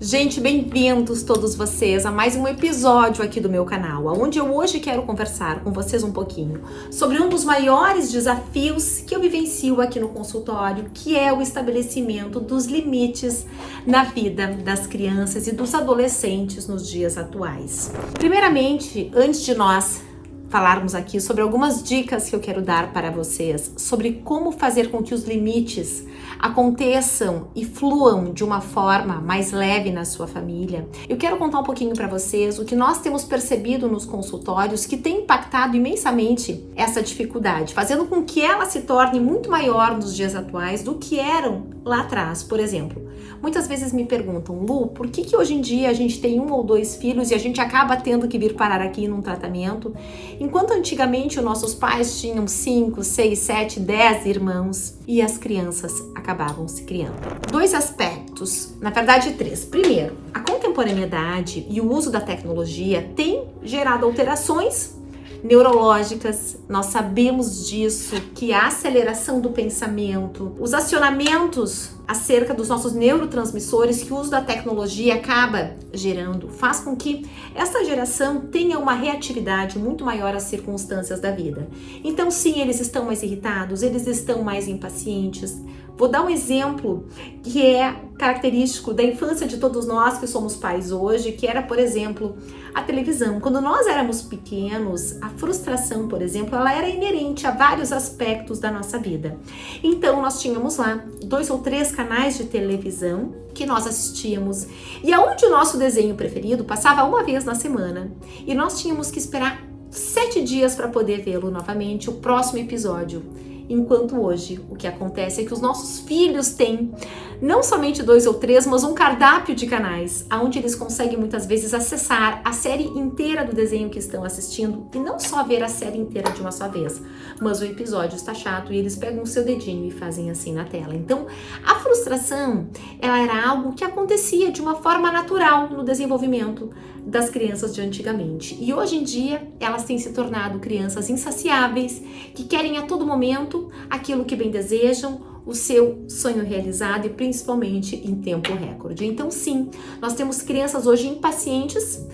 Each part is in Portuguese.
Gente, bem-vindos todos vocês a mais um episódio aqui do meu canal, onde eu hoje quero conversar com vocês um pouquinho sobre um dos maiores desafios que eu vivencio aqui no consultório, que é o estabelecimento dos limites na vida das crianças e dos adolescentes nos dias atuais. Primeiramente, antes de nós falarmos aqui sobre algumas dicas que eu quero dar para vocês sobre como fazer com que os limites aconteçam e fluam de uma forma mais leve na sua família, eu quero contar um pouquinho para vocês o que nós temos percebido nos consultórios que tem impactado imensamente essa dificuldade, fazendo com que ela se torne muito maior nos dias atuais do que eram lá atrás. Por exemplo, muitas vezes me perguntam: Lu, por que hoje em dia a gente tem 1 ou 2 filhos e a gente acaba tendo que vir parar aqui num tratamento, enquanto antigamente os nossos pais tinham 5, 6, 7, 10 irmãos e as crianças acabavam se criando? 2 aspectos, na verdade 3. Primeiro, a contemporaneidade e o uso da tecnologia tem gerado alterações neurológicas. Nós sabemos disso, que a aceleração do pensamento, os acionamentos acerca dos nossos neurotransmissores que o uso da tecnologia acaba gerando, faz com que essa geração tenha uma reatividade muito maior às circunstâncias da vida. Então sim, eles estão mais irritados, eles estão mais impacientes. Vou dar um exemplo que é característico da infância de todos nós que somos pais hoje, que era, por exemplo, a televisão. Quando nós éramos pequenos, a frustração, por exemplo, ela era inerente a vários aspectos da nossa vida. Então, nós tínhamos lá 2 ou 3 canais de televisão que nós assistíamos, e aonde o nosso desenho preferido passava uma vez na semana, e nós tínhamos que esperar 7 dias para poder vê-lo novamente, o próximo episódio. Enquanto hoje o que acontece é que os nossos filhos têm não somente 2 ou 3, mas um cardápio de canais, onde eles conseguem muitas vezes acessar a série inteira do desenho que estão assistindo, e não só ver a série inteira de uma só vez, mas o episódio está chato e eles pegam o seu dedinho e fazem assim na tela. Então, a frustração, ela era algo que acontecia de uma forma natural no desenvolvimento das crianças de antigamente. E hoje em dia, elas têm se tornado crianças insaciáveis, que querem a todo momento aquilo que bem desejam, o seu sonho realizado, e principalmente em tempo recorde. Então sim, nós temos crianças hoje impacientes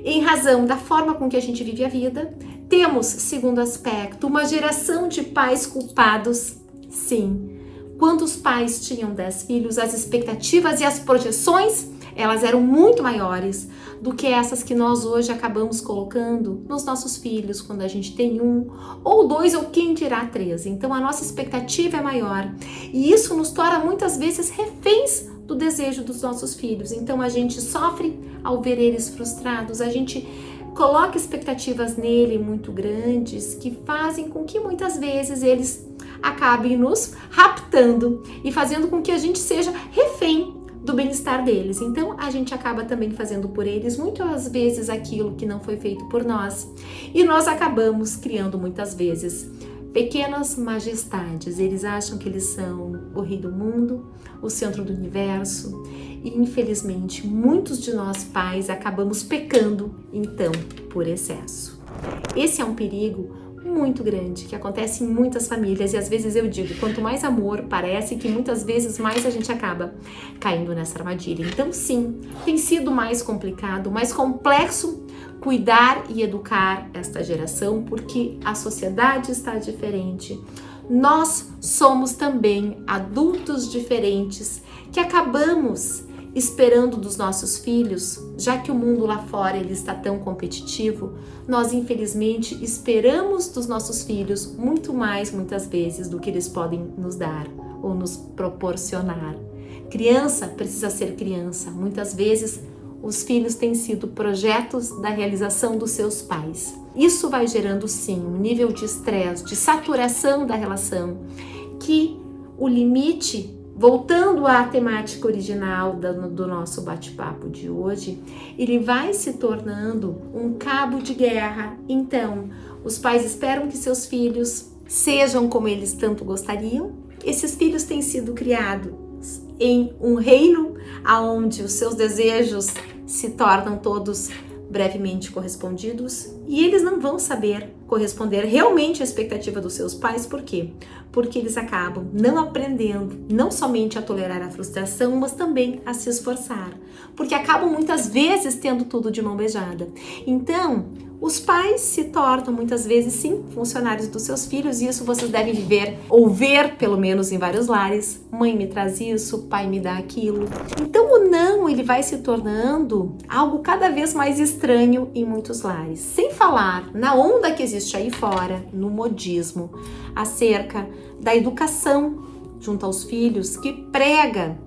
em razão da forma com que a gente vive a vida. Temos, segundo aspecto, uma geração de pais culpados. Sim, quando os pais tinham 10 filhos, as expectativas e as projeções, elas eram muito maiores do que essas que nós hoje acabamos colocando nos nossos filhos, quando a gente tem 1 ou 2 ou quem dirá 3. Então a nossa expectativa é maior e isso nos torna muitas vezes reféns do desejo dos nossos filhos. Então a gente sofre ao ver eles frustrados, a gente coloca expectativas nele muito grandes que fazem com que muitas vezes eles acabem nos raptando e fazendo com que a gente seja refém do bem-estar deles. Então a gente acaba também fazendo por eles muitas vezes aquilo que não foi feito por nós, e nós acabamos criando muitas vezes pequenas majestades. Eles acham que eles são o rei do mundo, o centro do universo, e infelizmente muitos de nós pais acabamos pecando então por excesso. Esse é um perigo muito grande que acontece em muitas famílias, e às vezes eu digo, quanto mais amor, parece que muitas vezes mais a gente acaba caindo nessa armadilha. Então sim, tem sido mais complicado, mais complexo cuidar e educar esta geração, porque a sociedade está diferente. Nós somos também adultos diferentes que acabamos esperando dos nossos filhos, já que o mundo lá fora ele está tão competitivo, nós infelizmente esperamos dos nossos filhos muito mais muitas vezes do que eles podem nos dar ou nos proporcionar. Criança precisa ser criança. Muitas vezes os filhos têm sido projetos da realização dos seus pais. Isso vai gerando sim um nível de estresse, de saturação da relação, que o limite, voltando à temática original do nosso bate-papo de hoje, ele vai se tornando um cabo de guerra. Então, os pais esperam que seus filhos sejam como eles tanto gostariam. Esses filhos têm sido criados em um reino onde os seus desejos se tornam todos brevemente correspondidos e eles não vão saber corresponder realmente à expectativa dos seus pais. Por quê? Porque eles acabam não aprendendo não somente a tolerar a frustração, mas também a se esforçar, porque acabam muitas vezes tendo tudo de mão beijada. Então, os pais se tornam muitas vezes, sim, funcionários dos seus filhos, e isso vocês devem viver ou ver, pelo menos em vários lares. Mãe me traz isso, pai me dá aquilo. Então o não, ele vai se tornando algo cada vez mais estranho em muitos lares. Sem falar na onda que existe aí fora, no modismo, acerca da educação junto aos filhos, que prega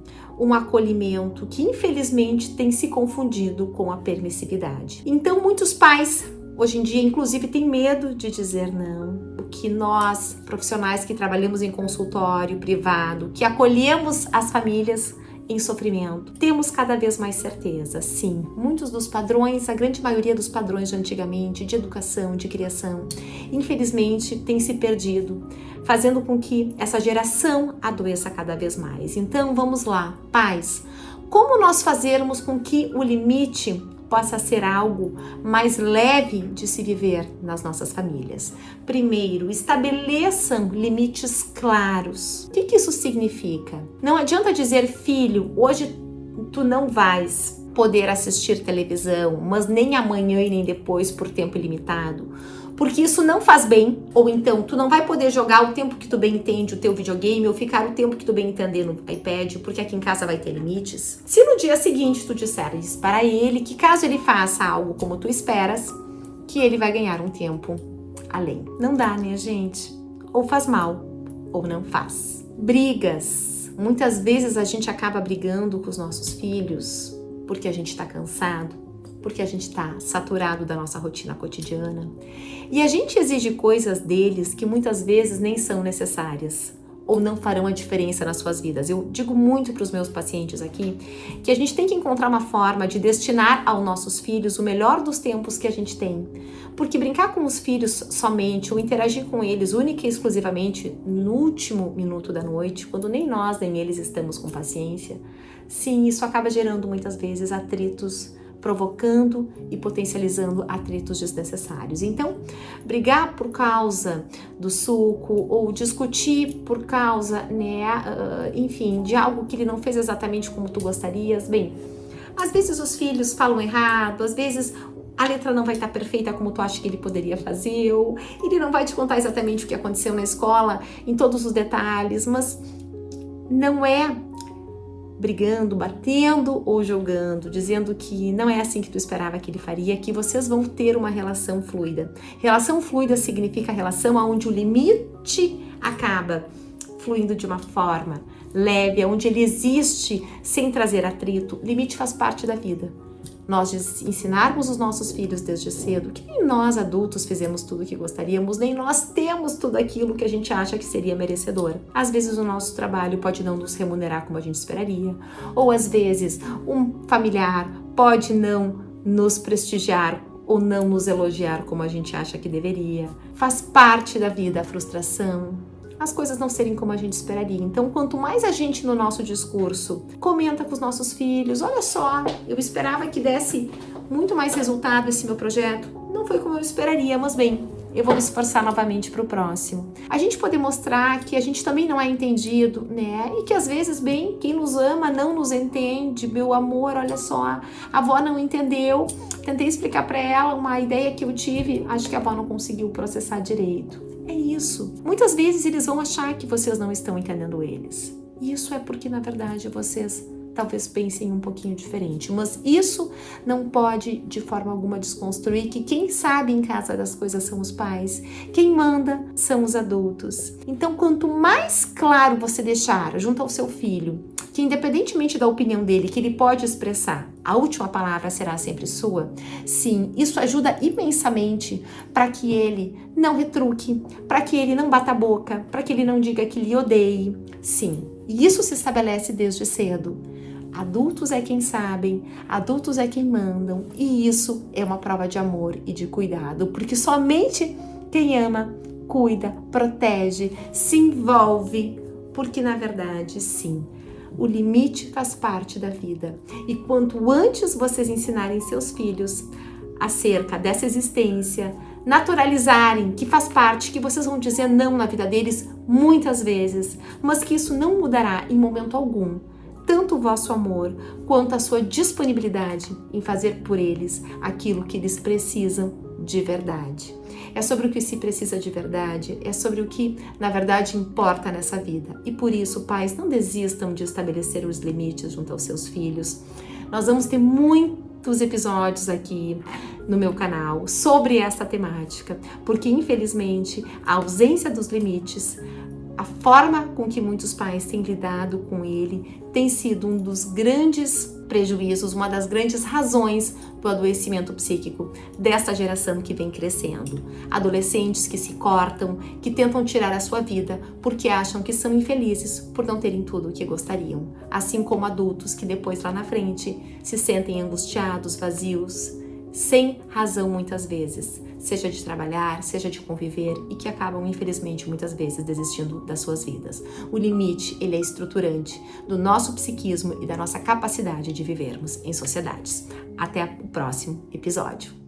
um acolhimento que infelizmente tem se confundido com a permissividade. Então muitos pais hoje em dia, inclusive, têm medo de dizer não. O que nós, profissionais que trabalhamos em consultório privado, que acolhemos as famílias em sofrimento, temos cada vez mais certeza. Sim, muitos dos padrões, a grande maioria dos padrões de antigamente, de educação, de criação, infelizmente tem se perdido, fazendo com que essa geração adoeça cada vez mais. Então, vamos lá, pais, como nós fazermos com que o limite possa ser algo mais leve de se viver nas nossas famílias? Primeiro, estabeleçam limites claros. O que isso significa? Não adianta dizer, filho, hoje tu não vais poder assistir televisão, mas nem amanhã e nem depois por tempo ilimitado, porque isso não faz bem. Ou então, tu não vai poder jogar o tempo que tu bem entende o teu videogame ou ficar o tempo que tu bem entender no iPad, porque aqui em casa vai ter limites. Se no dia seguinte tu disseres para ele que caso ele faça algo como tu esperas, que ele vai ganhar um tempo além. Não dá, né, gente? Ou faz mal, ou não faz. Brigas. Muitas vezes a gente acaba brigando com os nossos filhos porque a gente tá cansado, porque a gente está saturado da nossa rotina cotidiana. E a gente exige coisas deles que muitas vezes nem são necessárias ou não farão a diferença nas suas vidas. Eu digo muito para os meus pacientes aqui que a gente tem que encontrar uma forma de destinar aos nossos filhos o melhor dos tempos que a gente tem. Porque brincar com os filhos somente ou interagir com eles única e exclusivamente no último minuto da noite, quando nem nós nem eles estamos com paciência, sim, isso acaba gerando muitas vezes atritos, provocando e potencializando atritos desnecessários. Então, brigar por causa do suco ou discutir por causa, enfim, de algo que ele não fez exatamente como tu gostarias, bem, às vezes os filhos falam errado, às vezes a letra não vai estar perfeita como tu acha que ele poderia fazer, ou ele não vai te contar exatamente o que aconteceu na escola em todos os detalhes, mas não é brigando, batendo ou jogando, dizendo que não é assim que tu esperava que ele faria, que vocês vão ter uma relação fluida. Relação fluida significa relação onde o limite acaba fluindo de uma forma leve, onde ele existe sem trazer atrito. Limite faz parte da vida. Nós ensinarmos os nossos filhos desde cedo que nem nós adultos fizemos tudo o que gostaríamos, nem nós temos tudo aquilo que a gente acha que seria merecedor. Às vezes o nosso trabalho pode não nos remunerar como a gente esperaria, ou às vezes um familiar pode não nos prestigiar ou não nos elogiar como a gente acha que deveria. Faz parte da vida a frustração, as coisas não serem como a gente esperaria. Então, quanto mais a gente no nosso discurso comenta com os nossos filhos, olha só, eu esperava que desse muito mais resultado esse meu projeto, não foi como eu esperaria, mas bem, eu vou me esforçar novamente para o próximo. A gente poder mostrar que a gente também não é entendido, né? E que às vezes, bem, quem nos ama não nos entende. Meu amor, olha só, a avó não entendeu, tentei explicar para ela uma ideia que eu tive, acho que a avó não conseguiu processar direito. É isso. Muitas vezes eles vão achar que vocês não estão entendendo eles. E isso é porque, na verdade, vocês talvez pensem um pouquinho diferente. Mas isso não pode, de forma alguma, desconstruir que quem sabe em casa das coisas são os pais. Quem manda são os adultos. Então, quanto mais claro você deixar junto ao seu filho, que independentemente da opinião dele, que ele pode expressar, a última palavra será sempre sua, sim, isso ajuda imensamente para que ele não retruque, para que ele não bata a boca, para que ele não diga que lhe odeie. Sim, e isso se estabelece desde cedo. Adultos é quem sabem, adultos é quem mandam, e isso é uma prova de amor e de cuidado, porque somente quem ama, cuida, protege, se envolve, porque na verdade, sim, o limite faz parte da vida. E quanto antes vocês ensinarem seus filhos acerca dessa existência, naturalizarem que faz parte, que vocês vão dizer não na vida deles muitas vezes, mas que isso não mudará em momento algum tanto o vosso amor quanto a sua disponibilidade em fazer por eles aquilo que eles precisam de verdade. É sobre o que se precisa de verdade, é sobre o que, na verdade, importa nessa vida. E por isso, pais, não desistam de estabelecer os limites junto aos seus filhos. Nós vamos ter muitos episódios aqui no meu canal sobre essa temática, porque, infelizmente, a ausência dos limites, a forma com que muitos pais têm lidado com ele tem sido um dos grandes prejuízos, uma das grandes razões do adoecimento psíquico desta geração que vem crescendo. Adolescentes que se cortam, que tentam tirar a sua vida porque acham que são infelizes por não terem tudo o que gostariam. Assim como adultos que depois lá na frente se sentem angustiados, vazios, sem razão muitas vezes, seja de trabalhar, seja de conviver e que acabam, infelizmente, muitas vezes desistindo das suas vidas. O limite, ele é estruturante do nosso psiquismo e da nossa capacidade de vivermos em sociedades. Até o próximo episódio.